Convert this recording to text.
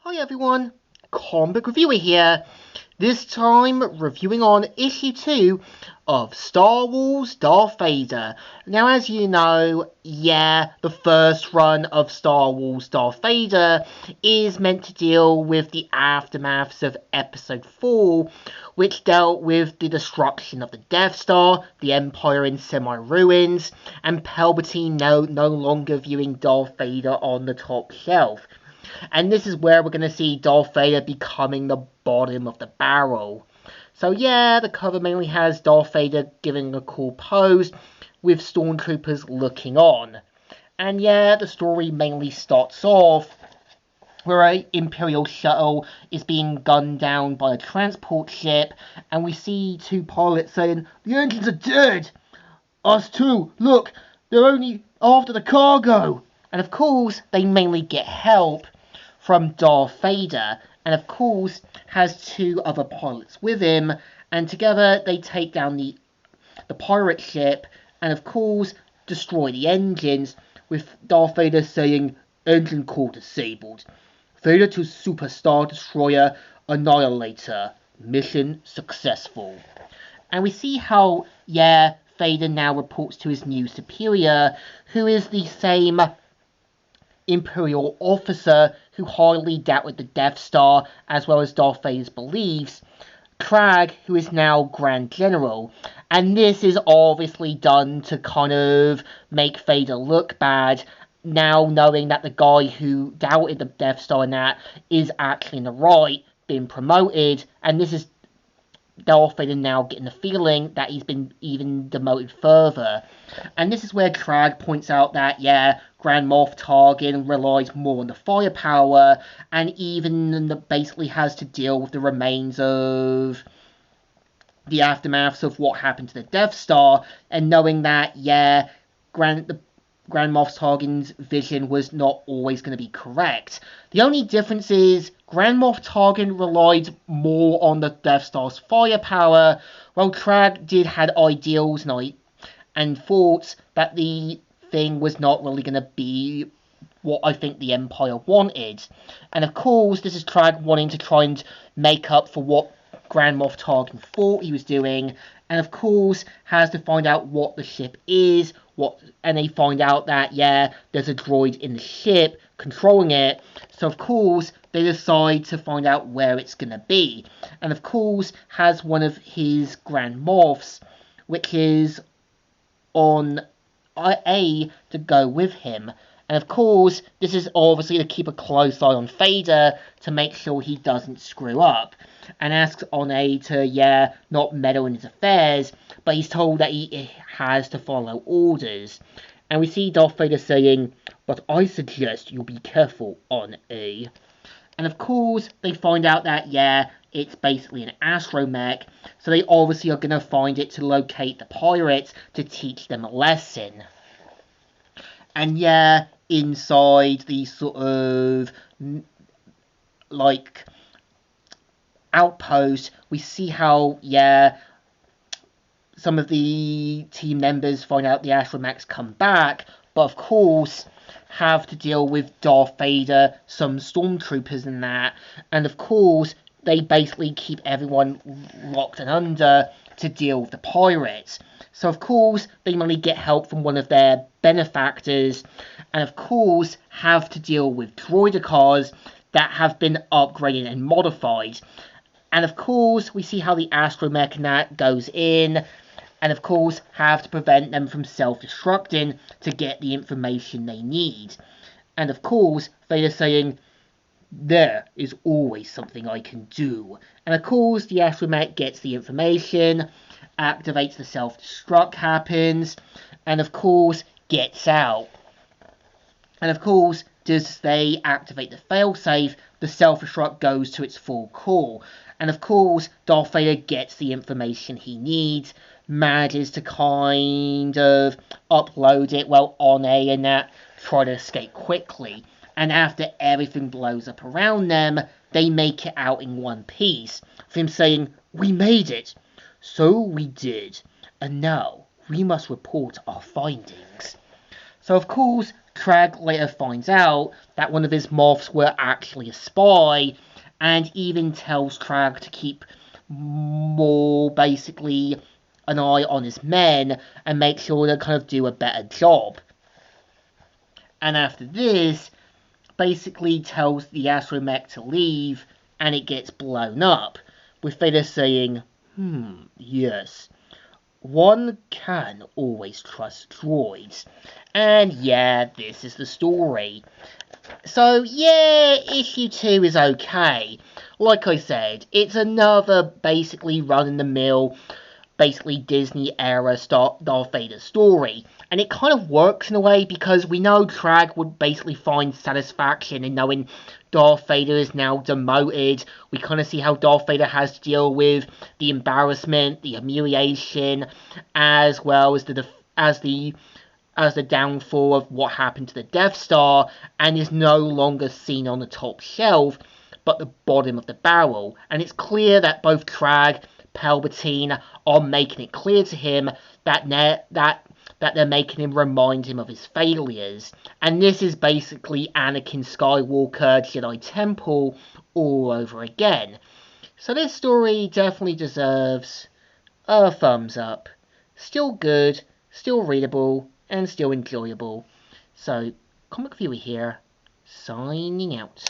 Hi everyone, Comic Reviewer here. This time reviewing on issue 2 of Star Wars Darth Vader. Now as you know, the first run of Star Wars Darth Vader is meant to deal with the aftermaths of episode 4, which dealt with the destruction of the Death Star, the Empire in semi-ruins, and Palpatine no longer viewing Darth Vader on the top shelf. And this is where we're going to see Darth Vader becoming the bottom of the barrel. So the cover mainly has Darth Vader giving a cool pose with stormtroopers looking on. And the story mainly starts off where an Imperial shuttle is being gunned down by a transport ship, and we see two pilots saying, "The engines are dead! Us too! Look, they're only after the cargo!" And of course, they mainly get help from Darth Vader, and of course has two other pilots with him, and together they take down the pirate ship, and of course destroy the engines, with Darth Vader saying, "Engine core disabled. Vader to Superstar Destroyer Annihilator. Mission successful." And we see how, Vader now reports to his new superior, who is the same Imperial officer who highly doubted the Death Star, as well as Darth Vader's beliefs, Crag, who is now Grand General. And this is obviously done to kind of make Vader look bad, now knowing that the guy who doubted the Death Star and that is actually in the right, being promoted, and this is Darth Vader now getting the feeling that he's been even demoted further. And this is where Crag points out that, Grand Moff Tarkin relies more on the firepower, and even basically has to deal with the remains of the aftermaths of what happened to the Death Star, and knowing that, Grand Moff Tarkin's vision was not always going to be correct. The only difference is Grand Moff Tarkin relied more on the Death Star's firepower, while Crag did had ideals and thoughts that the thing was not really going to be what I think the Empire wanted. And of course, this is Crag wanting to try and make up for what Grand Moff Tarkin thought he was doing, and of course has to find out what the ship is, and they find out that, there's a droid in the ship controlling it, so of course they decide to find out where it's going to be, and of course has one of his Grand Moffs, which is on A, to go with him. And of course, this is obviously to keep a close eye on Vader to make sure he doesn't screw up, and asks One to, not meddle in his affairs, but he's told that he has to follow orders. And we see Darth Vader saying, "But I suggest you be careful, On-A." And of course, they find out that, it's basically an astromech, so they obviously are going to find it to locate the pirates to teach them a lesson. And inside the sort of outpost, we see how some of the team members find out the astromechs come back, but of course have to deal with Darth Vader, some stormtroopers and that, and of course they basically keep everyone locked and under to deal with the pirates. So of course they mainly get help from one of their benefactors, and of course have to deal with droider cars that have been upgraded and modified. And of course we see how the astromech and that goes in, and of course have to prevent them from self-destructing to get the information they need. And of course Vader saying, "There is always something I can do." And of course the astromech gets the information, activates the self-destruct happens, and of course gets out. And of course, as they activate the failsafe, the self-destruct goes to its full core. And of course, Darth Vader gets the information he needs, manages to kind of upload it while On-A and that try to escape quickly. And after everything blows up around them, they make it out in one piece, with him saying, "We made it." "So we did, and now we must report our findings." So of course, Craig later finds out that one of his moths were actually a spy, and even tells Craig to keep more basically an eye on his men and make sure they kind of do a better job. And after this, basically tells the astromech to leave, and it gets blown up, with Vader saying, yes, one can always trust droids. And yeah, this is the story. So yeah, issue 2 is okay. Like I said, it's another basically run-in-the-mill, basically Disney era Darth Vader story. And it kind of works in a way because we know Craig would basically find satisfaction in knowing Darth Vader is now demoted. We kind of see how Darth Vader has to deal with the embarrassment, the humiliation, as well as the downfall of what happened to the Death Star, and is no longer seen on the top shelf, but the bottom of the barrel. And it's clear that both Craig, Palpatine are making it clear to him that they're making him remind him of his failures. And this is basically Anakin Skywalker Jedi Temple all over again. So this story definitely deserves a thumbs up. Still good, still readable, and still enjoyable. So, Comic Viewer here, signing out.